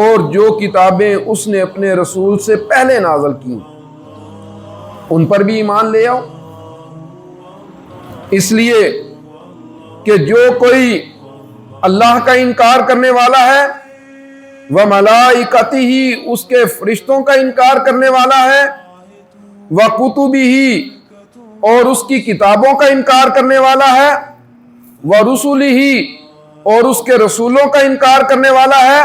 اور جو کتابیں اس نے اپنے رسول سے پہلے نازل کی ان پر بھی ایمان لے آؤ۔ اس لیے کہ جو کوئی اللہ کا انکار کرنے والا ہے، وَمَلَائِكَتِهِ اس کے فرشتوں کا انکار کرنے والا ہے، وَكُتُبِهِ اور اس کی کتابوں کا انکار کرنے والا ہے، وَرُسُلِهِ اور اس کے رسولوں کا انکار کرنے والا ہے،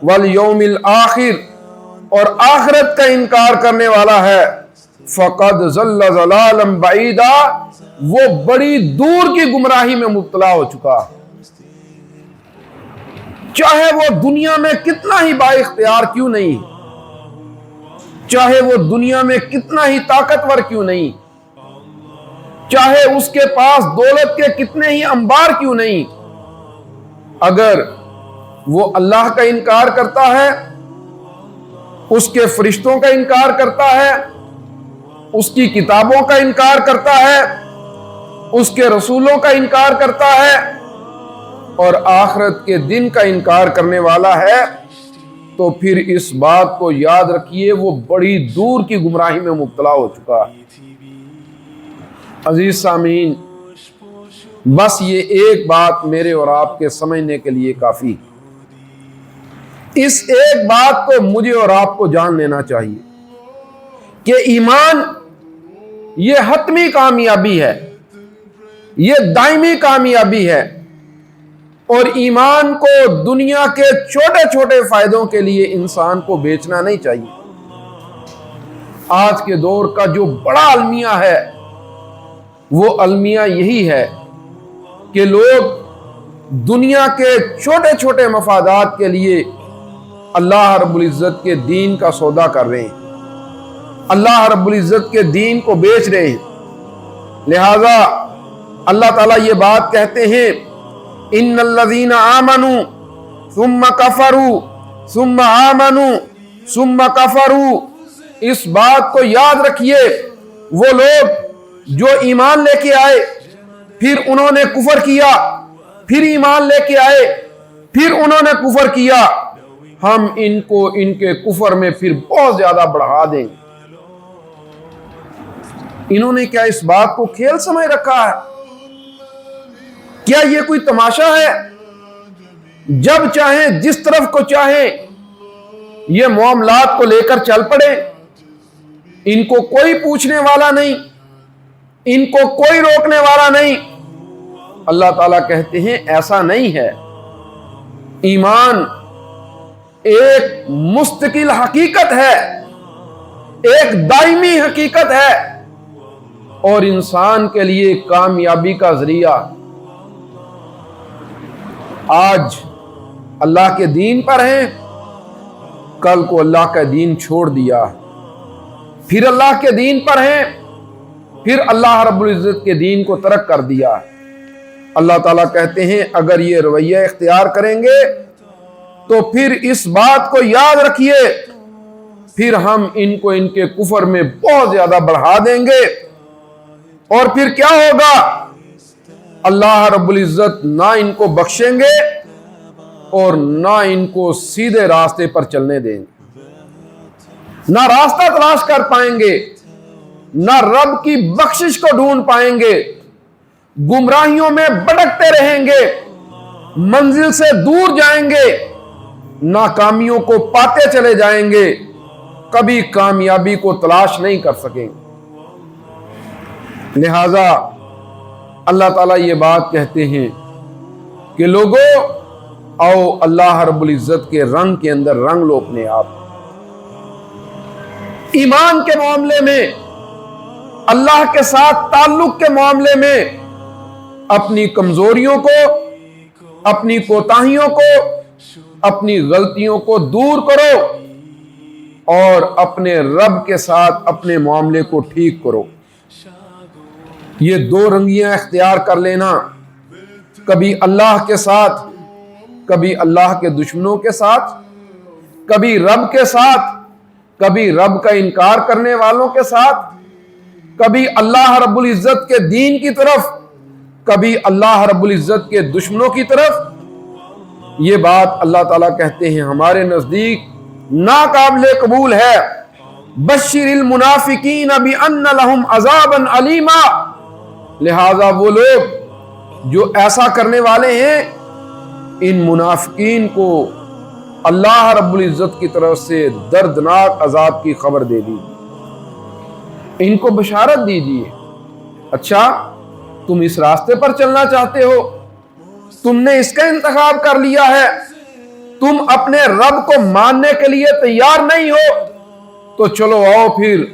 وَالْيَوْمِ الْآخِرِ اور آخرت کا انکار کرنے والا ہے، فَقَدْ ضَلَّ ضَلَالًا بَعِيدًا وہ بڑی دور کی گمراہی میں مبتلا ہو چکا، چاہے وہ دنیا میں کتنا ہی با اختیار کیوں نہیں، چاہے وہ دنیا میں کتنا ہی طاقتور کیوں نہیں، چاہے اس کے پاس دولت کے کتنے ہی انبار کیوں نہیں، اگر وہ اللہ کا انکار کرتا ہے، اس کے فرشتوں کا انکار کرتا ہے، اس کی کتابوں کا انکار کرتا ہے، اس کے رسولوں کا انکار کرتا ہے اور آخرت کے دن کا انکار کرنے والا ہے، تو پھر اس بات کو یاد رکھیے وہ بڑی دور کی گمراہی میں مبتلا ہو چکا ہے۔ عزیز سامعین، بس یہ ایک بات میرے اور آپ کے سمجھنے کے لیے کافی، اس ایک بات کو مجھے اور آپ کو جان لینا چاہیے کہ ایمان یہ حتمی کامیابی ہے، یہ دائمی کامیابی ہے، اور ایمان کو دنیا کے چھوٹے چھوٹے فائدوں کے لیے انسان کو بیچنا نہیں چاہیے۔ آج کے دور کا جو بڑا المیہ ہے وہ المیہ یہی ہے کہ لوگ دنیا کے چھوٹے چھوٹے مفادات کے لیے اللہ رب العزت کے دین کا سودا کر رہے ہیں، اللہ رب العزت کے دین کو بیچ رہے ہیں۔ لہذا اللہ تعالیٰ یہ بات کہتے ہیں، ان الذین آمنوا ثم کفروا ثم آمنوا ثم کفروا، اس بات کو یاد رکھیے، وہ لوگ جو ایمان لے کے آئے پھر انہوں نے کفر کیا، پھر ایمان لے کے آئے پھر انہوں نے کفر کیا، ہم ان کو ان کے کفر میں پھر بہت زیادہ بڑھا دیں گے۔ انہوں نے کیا اس بات کو کھیل سمجھ رکھا ہے؟ کیا یہ کوئی تماشا ہے؟ جب چاہیں جس طرف کو چاہیں یہ معاملات کو لے کر چل پڑے، ان کو کوئی پوچھنے والا نہیں، ان کو کوئی روکنے والا نہیں۔ اللہ تعالیٰ کہتے ہیں ایسا نہیں ہے، ایمان ایک مستقل حقیقت ہے، ایک دائمی حقیقت ہے اور انسان کے لیے کامیابی کا ذریعہ۔ آج اللہ کے دین پر ہیں، کل کو اللہ کا دین چھوڑ دیا، پھر اللہ کے دین پر ہیں، پھر اللہ رب العزت کے دین کو ترک کر دیا۔ اللہ تعالیٰ کہتے ہیں اگر یہ رویہ اختیار کریں گے تو پھر اس بات کو یاد رکھیے، پھر ہم ان کو ان کے کفر میں بہت زیادہ بڑھا دیں گے، اور پھر کیا ہوگا؟ اللہ رب العزت نہ ان کو بخشیں گے اور نہ ان کو سیدھے راستے پر چلنے دیں گے، نہ راستہ تلاش کر پائیں گے، نہ رب کی بخشش کو ڈھونڈ پائیں گے، گمراہیوں میں بھٹکتے رہیں گے، منزل سے دور جائیں گے، ناکامیوں کو پاتے چلے جائیں گے، کبھی کامیابی کو تلاش نہیں کر سکیں۔ لہذا اللہ تعالیٰ یہ بات کہتے ہیں کہ لوگوں آؤ اللہ رب العزت کے رنگ کے اندر رنگ لو اپنے آپ۔ ایمان کے معاملے میں، اللہ کے ساتھ تعلق کے معاملے میں اپنی کمزوریوں کو، اپنی کوتاہیوں کو، اپنی غلطیوں کو دور کرو اور اپنے رب کے ساتھ اپنے معاملے کو ٹھیک کرو۔ یہ دو رنگیاں اختیار کر لینا، کبھی اللہ کے ساتھ، کبھی اللہ کے دشمنوں کے ساتھ، کبھی رب کے ساتھ، کبھی رب کا انکار کرنے والوں کے ساتھ، کبھی اللہ رب العزت کے دین کی طرف، کبھی اللہ رب العزت کے دشمنوں کی طرف، یہ بات اللہ تعالیٰ کہتے ہیں ہمارے نزدیک ناقابل قبول ہے. بشر المنافقین بان لہم عذابا علیما. لہذا وہ لوگ جو ایسا کرنے والے ہیں ان منافقین کو اللہ رب العزت کی طرف سے دردناک عذاب کی خبر دے دیجیے، ان کو بشارت دیجیے. اچھا تم اس راستے پر چلنا چاہتے ہو، تم نے اس کا انتخاب کر لیا ہے، تم اپنے رب کو ماننے کے لیے تیار نہیں ہو، تو چلو آؤ پھر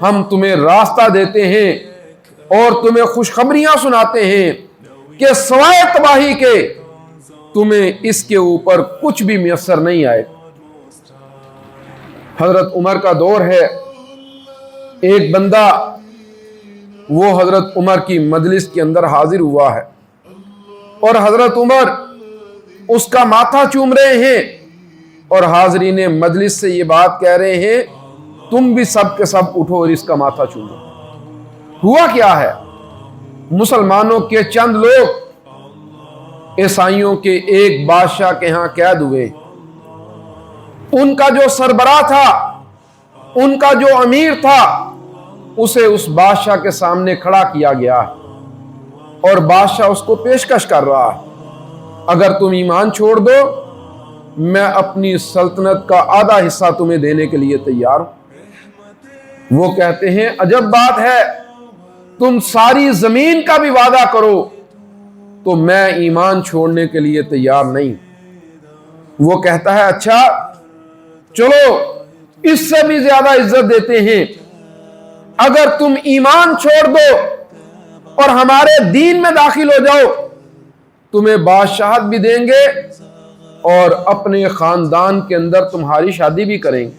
ہم تمہیں راستہ دیتے ہیں اور تمہیں خوشخبریاں سناتے ہیں کہ سوائے تباہی کے تمہیں اس کے اوپر کچھ بھی میسر نہیں آئے. حضرت عمر کا دور ہے. ایک بندہ وہ حضرت عمر کی مجلس کے اندر حاضر ہوا ہے اور حضرت عمر اس کا ماتھا چوم رہے ہیں اور حاضرین مجلس سے یہ بات کہہ رہے ہیں تم بھی سب کے سب اٹھو اور اس کا ماتھا چومو. ہوا کیا ہے؟ مسلمانوں کے چند لوگ عیسائیوں کے ایک بادشاہ کے ہاں قید ہوئے. ان کا جو سربراہ تھا، ان کا جو امیر تھا، اسے اس بادشاہ کے سامنے کھڑا کیا گیا اور بادشاہ اس کو پیشکش کر رہا ہے اگر تم ایمان چھوڑ دو میں اپنی سلطنت کا آدھا حصہ تمہیں دینے کے لیے تیار ہوں. وہ کہتے ہیں عجب بات ہے، تم ساری زمین کا بھی وعدہ کرو تو میں ایمان چھوڑنے کے لیے تیار نہیں. وہ کہتا ہے اچھا چلو اس سے بھی زیادہ عزت دیتے ہیں، اگر تم ایمان چھوڑ دو اور ہمارے دین میں داخل ہو جاؤ تمہیں بادشاہت بھی دیں گے اور اپنے خاندان کے اندر تمہاری شادی بھی کریں گے.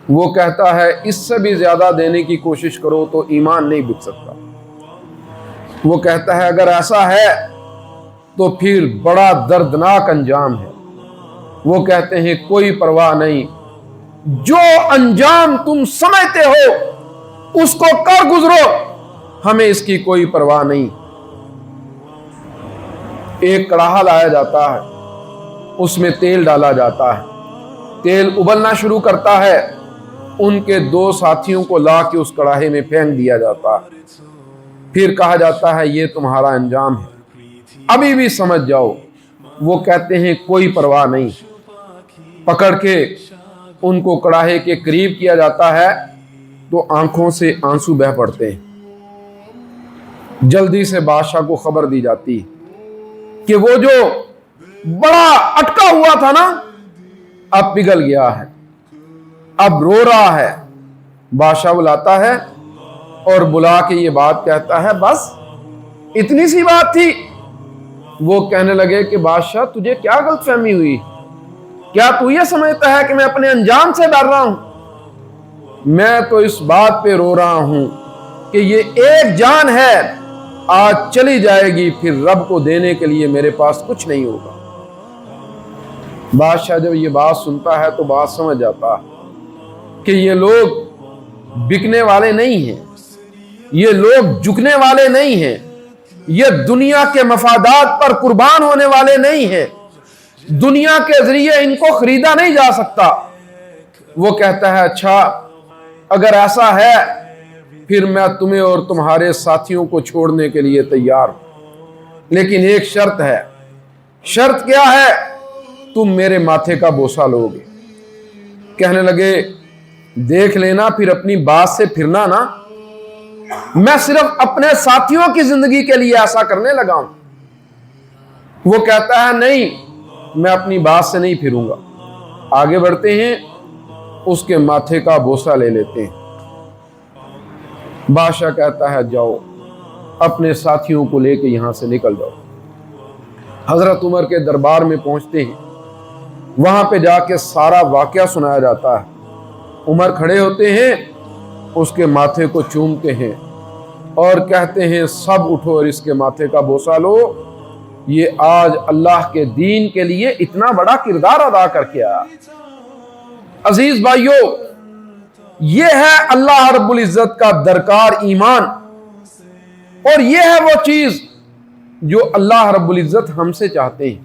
وہ کہتا ہے اس سے بھی زیادہ دینے کی کوشش کرو تو ایمان نہیں بک سکتا. وہ کہتا ہے اگر ایسا ہے تو پھر بڑا دردناک انجام ہے. وہ کہتے ہیں کوئی پرواہ نہیں، جو انجام تم سمجھتے ہو اس کو کر گزرو، ہمیں اس کی کوئی پرواہ نہیں. ایک کڑاہا لایا جاتا ہے، اس میں تیل ڈالا جاتا ہے، تیل ابلنا شروع کرتا ہے. ان کے دو ساتھیوں کو لا کے اس کڑاہے میں پھینک دیا جاتا ہے. پھر کہا جاتا ہے یہ تمہارا انجام ہے، ابھی بھی سمجھ جاؤ. وہ کہتے ہیں کوئی پرواہ نہیں. پکڑ کے ان کو کڑاہے کے قریب کیا جاتا ہے تو آنکھوں سے آنسو بہہ پڑتے ہیں. جلدی سے بادشاہ کو خبر دی جاتی کہ وہ جو بڑا اٹکا ہوا تھا نا اب پگھل گیا ہے، اب رو رہا ہے. بادشاہ بلاتا ہے اور بلا کے یہ بات کہتا ہے بس اتنی سی بات تھی. وہ کہنے لگے کہ بادشاہ تجھے کیا غلط فہمی ہوئی؟ کیا تو یہ سمجھتا ہے کہ میں اپنے انجام سے ڈر رہا ہوں؟ میں تو اس بات پہ رو رہا ہوں کہ یہ ایک جان ہے، آج چلی جائے گی، پھر رب کو دینے کے لیے میرے پاس کچھ نہیں ہوگا. بادشاہ جب یہ بات سنتا ہے تو بات سمجھ جاتا ہے کہ یہ لوگ بکنے والے نہیں ہیں، یہ لوگ جھکنے والے نہیں ہیں، یہ دنیا کے مفادات پر قربان ہونے والے نہیں ہیں، دنیا کے ذریعے ان کو خریدا نہیں جا سکتا. وہ کہتا ہے اچھا اگر ایسا ہے پھر میں تمہیں اور تمہارے ساتھیوں کو چھوڑنے کے لیے تیار ہوں، لیکن ایک شرط ہے. شرط کیا ہے؟ تم میرے ماتھے کا بوسہ لو گے. کہنے لگے دیکھ لینا پھر اپنی بات سے پھرنا نا، میں صرف اپنے ساتھیوں کی زندگی کے لیے ایسا کرنے لگا ہوں. وہ کہتا ہے نہیں میں اپنی بات سے نہیں پھروں گا. آگے بڑھتے ہیں، اس کے ماتھے کا بوسہ لے لیتے ہیں. بادشاہ کہتا ہے جاؤ اپنے ساتھیوں کو لے کے یہاں سے نکل جاؤ. حضرت عمر کے دربار میں پہنچتے ہیں، وہاں پہ جا کے سارا واقعہ سنایا جاتا ہے. عمر کھڑے ہوتے ہیں، اس کے ماتھے کو چومتے ہیں اور کہتے ہیں سب اٹھو اور اس کے ماتھے کا بوسہ لو، یہ آج اللہ کے دین کے لیے اتنا بڑا کردار ادا کر کے آیا. عزیز بھائیو، یہ ہے اللہ رب العزت کا درکار ایمان، اور یہ ہے وہ چیز جو اللہ رب العزت ہم سے چاہتے ہیں.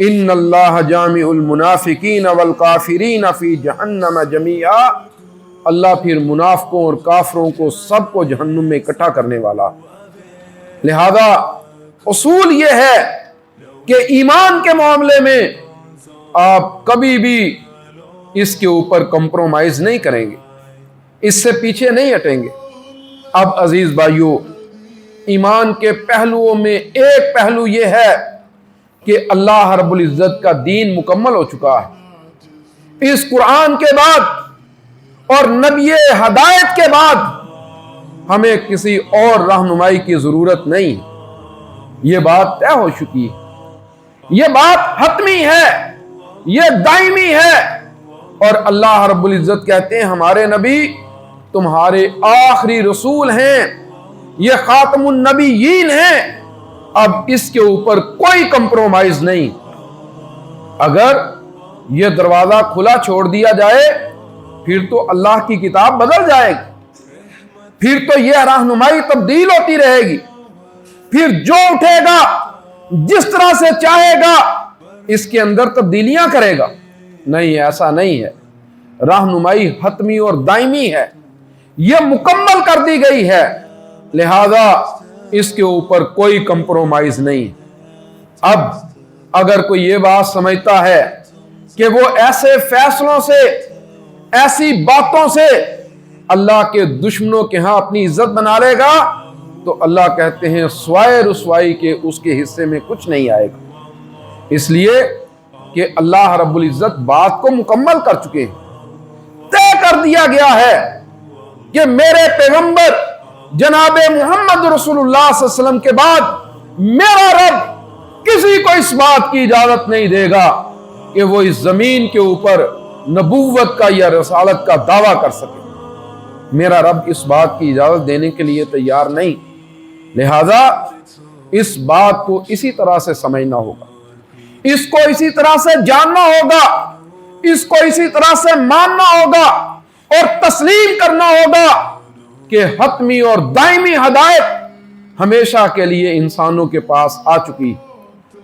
ان اللہ جامع المنافقین والکافرین فی جہنم جمیعا، اللہ پھر منافقوں اور کافروں کو سب کو جہنم میں اکٹھا کرنے والا۔ لہذا اصول یہ ہے کہ ایمان کے معاملے میں آپ کبھی بھی اس کے اوپر کمپرومائز نہیں کریں گے، اس سے پیچھے نہیں ہٹیں گے۔ اب عزیز بھائیو، ایمان کے پہلوؤں میں ایک پہلو یہ ہے کہ اللہ رب العزت کا دین مکمل ہو چکا ہے۔ اس قرآن کے بعد اور نبی ہدایت کے بعد ہمیں کسی اور رہنمائی کی ضرورت نہیں، یہ بات طے ہو چکی ہے، یہ بات حتمی ہے، یہ دائمی ہے۔ اور اللہ رب العزت کہتے ہیں ہمارے نبی تمہارے آخری رسول ہیں، یہ خاتم النبیین ہیں، اب اس کے اوپر کوئی کمپرومائز نہیں۔ اگر یہ دروازہ کھلا چھوڑ دیا جائے پھر تو اللہ کی کتاب بدل جائے گی، پھر تو یہ رہنمائی تبدیل ہوتی رہے گی، پھر جو اٹھے گا جس طرح سے چاہے گا اس کے اندر تبدیلیاں کرے گا۔ نہیں، ایسا نہیں ہے، رہنمائی حتمی اور دائمی ہے، یہ مکمل کر دی گئی ہے، لہذا اس کے اوپر کوئی کمپرومائز نہیں۔ اب اگر کوئی یہ بات سمجھتا ہے کہ وہ ایسے فیصلوں سے، ایسی باتوں سے اللہ کے دشمنوں کے ہاں اپنی عزت بنا لے گا تو اللہ کہتے ہیں سوائے رسوائی کے اس کے حصے میں کچھ نہیں آئے گا، اس لیے کہ اللہ رب العزت بات کو مکمل کر چکے ہیں۔ طے کر دیا گیا ہے کہ میرے پیغمبر جناب محمد رسول اللہ صلی اللہ علیہ وسلم کے بعد میرا رب کسی کو اس بات کی اجازت نہیں دے گا کہ وہ اس زمین کے اوپر نبوت کا یا رسالت کا دعویٰ کر سکے۔ میرا رب اس بات کی اجازت دینے کے لیے تیار نہیں، لہذا اس بات کو اسی طرح سے سمجھنا ہوگا، اس کو اسی طرح سے جاننا ہوگا، اس کو اسی طرح سے ماننا ہوگا اور تسلیم کرنا ہوگا کہ حتمی اور دائمی ہدایت ہمیشہ کے لیے انسانوں کے پاس آ چکی۔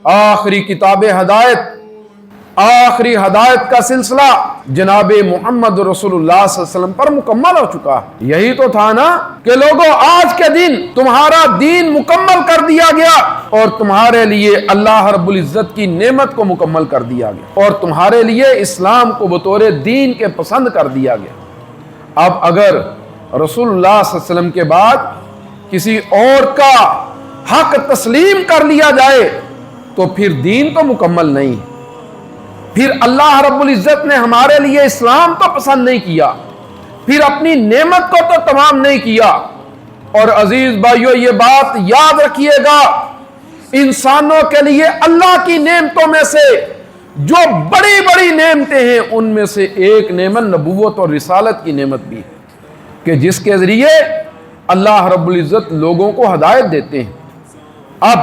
آخری کتاب ہدایت، آخری ہدایت کا سلسلہ جناب محمد رسول اللہ صلی اللہ علیہ وسلم پر مکمل ہو چکا ہے۔ یہی تو تھا نا کہ لوگوں آج کے دن تمہارا دین مکمل کر دیا گیا اور تمہارے لیے اللہ رب العزت کی نعمت کو مکمل کر دیا گیا اور تمہارے لیے اسلام کو بطور دین کے پسند کر دیا گیا۔ اب اگر رسول اللہ صلی اللہ علیہ وسلم کے بعد کسی اور کا حق تسلیم کر لیا جائے تو پھر دین تو مکمل نہیں، پھر اللہ رب العزت نے ہمارے لیے اسلام تو پسند نہیں کیا، پھر اپنی نعمت کو تو تمام نہیں کیا۔ اور عزیز بھائیو یہ بات یاد رکھیے گا، انسانوں کے لیے اللہ کی نعمتوں میں سے جو بڑی بڑی نعمتیں ہیں ان میں سے ایک نعمت نبوت اور رسالت کی نعمت بھی ہے کہ جس کے ذریعے اللہ رب العزت لوگوں کو ہدایت دیتے ہیں۔ اب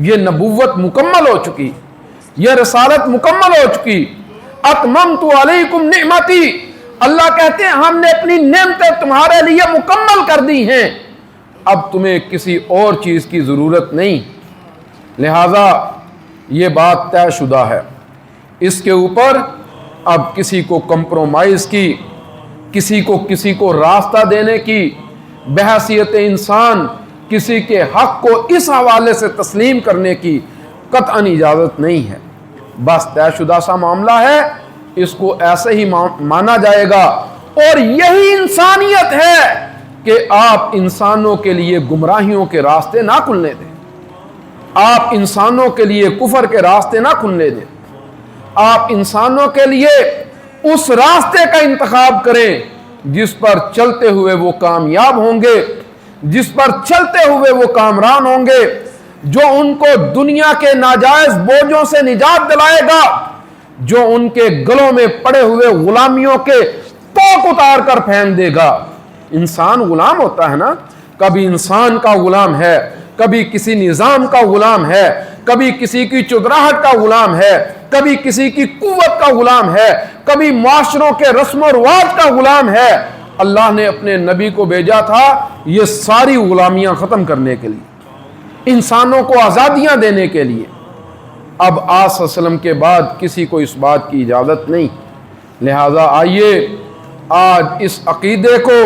یہ نبوت مکمل ہو چکی، یہ رسالت مکمل ہو چکی۔ اتممت علیکم نعمتی، اللہ کہتے ہیں ہم نے اپنی نعمتیں تمہارے لیے مکمل کر دی ہیں، اب تمہیں کسی اور چیز کی ضرورت نہیں، لہذا یہ بات طے شدہ ہے۔ اس کے اوپر اب کسی کو کمپرومائز کی، کسی کو راستہ دینے کی، بحیثیت انسان کسی کے حق کو اس حوالے سے تسلیم کرنے کی قطعاً اجازت نہیں ہے۔ بس طے شدہ سا معاملہ ہے، اس کو ایسے ہی مانا جائے گا، اور یہی انسانیت ہے کہ آپ انسانوں کے لیے گمراہیوں کے راستے نہ کھلنے دیں، آپ انسانوں کے لیے کفر کے راستے نہ کھلنے دیں، آپ انسانوں کے لیے اس راستے کا انتخاب کریں جس پر چلتے ہوئے وہ کامیاب ہوں گے، جس پر چلتے ہوئے وہ کامران ہوں گے، جو ان کو دنیا کے ناجائز بوجھوں سے نجات دلائے گا، جو ان کے گلوں میں پڑے ہوئے غلامیوں کے توق اتار کر پھینک دے گا۔ انسان غلام ہوتا ہے نا، کبھی انسان کا غلام ہے، کبھی کسی نظام کا غلام ہے، کبھی کسی کی چودراہٹ کا غلام ہے، کبھی کسی کی قوت کا غلام ہے، کبھی معاشروں کے رسم و رواج کا غلام ہے۔ اللہ نے اپنے نبی کو بھیجا تھا یہ ساری غلامیاں ختم کرنے کے لیے، انسانوں کو آزادیاں دینے کے لیے۔ اب آپ صلی اللہ علیہ وسلم کے بعد کسی کو اس بات کی اجازت نہیں۔ لہٰذا آئیے آج اس عقیدے کو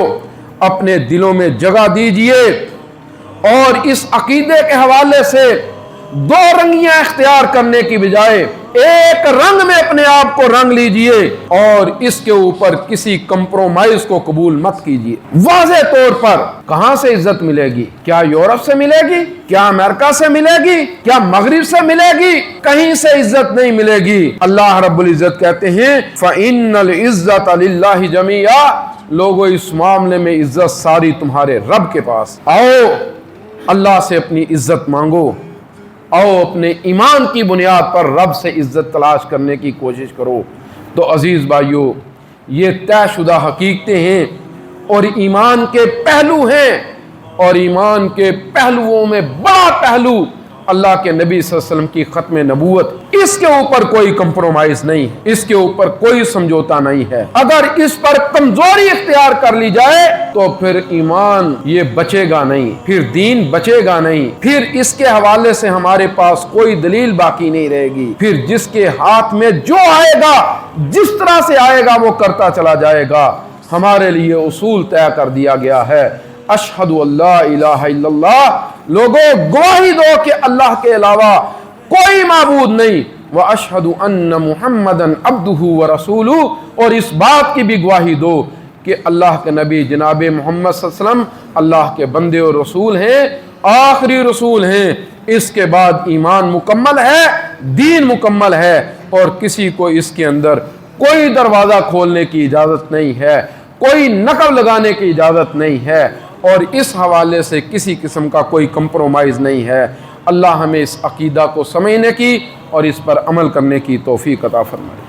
اپنے دلوں میں جگہ دیجئے اور اس عقیدے کے حوالے سے دو رنگیاں اختیار کرنے کی بجائے ایک رنگ میں اپنے آپ کو رنگ لیجئے اور اس کے اوپر کسی کمپرومائز کو قبول مت کیجئے۔ واضح طور پر کہاں سے عزت ملے گی؟ کیا یورپ سے ملے گی؟ کیا امریکہ سے ملے گی؟ کیا مغرب سے ملے گی؟ کہیں سے عزت نہیں ملے گی۔ اللہ رب العزت کہتے ہیں فَإِنَّ الْعِزَّةَ لِلَّهِ جَمِيعًا، لوگو اس معاملے میں عزت ساری تمہارے رب کے پاس۔ آؤ اللہ سے اپنی عزت مانگو، آؤ اپنے ایمان کی بنیاد پر رب سے عزت تلاش کرنے کی کوشش کرو۔ تو عزیز بھائیو، یہ طے شدہ حقیقتیں ہیں اور ایمان کے پہلو ہیں، اور ایمان کے پہلوؤں میں بڑا پہلو اللہ کے نبی صلی اللہ علیہ وسلم کی ختم نبوت۔ اس کے اوپر کوئی کمپرومائز نہیں، اس کے اوپر کوئی سمجھوتا نہیں ہے۔ اگر اس پر کمزوری اختیار کر لی جائے تو پھر ایمان یہ بچے گا نہیں، پھر دین بچے گا نہیں، پھر اس کے حوالے سے ہمارے پاس کوئی دلیل باقی نہیں رہے گی۔ پھر جس کے ہاتھ میں جو آئے گا، جس طرح سے آئے گا وہ کرتا چلا جائے گا۔ ہمارے لیے اصول طے کر دیا گیا ہے، اشہد اللہ الہ الا اللہ، لوگوں گواہی دو کہ اللہ کے علاوہ کوئی معبود نہیں، واشہد ان محمدًا عبدہ ورسولہ، اور اس بات کی بھی گواہی دو کہ اللہ کے نبی جناب محمد صلی اللہ علیہ وسلم اللہ کے بندے اور رسول ہیں، آخری رسول ہیں۔ اس کے بعد ایمان مکمل ہے، دین مکمل ہے، اور کسی کو اس کے اندر کوئی دروازہ کھولنے کی اجازت نہیں ہے، کوئی نقب لگانے کی اجازت نہیں ہے، اور اس حوالے سے کسی قسم کا کوئی کمپرومائز نہیں ہے۔ اللہ ہمیں اس عقیدہ کو سمجھنے کی اور اس پر عمل کرنے کی توفیق عطا فرمائے۔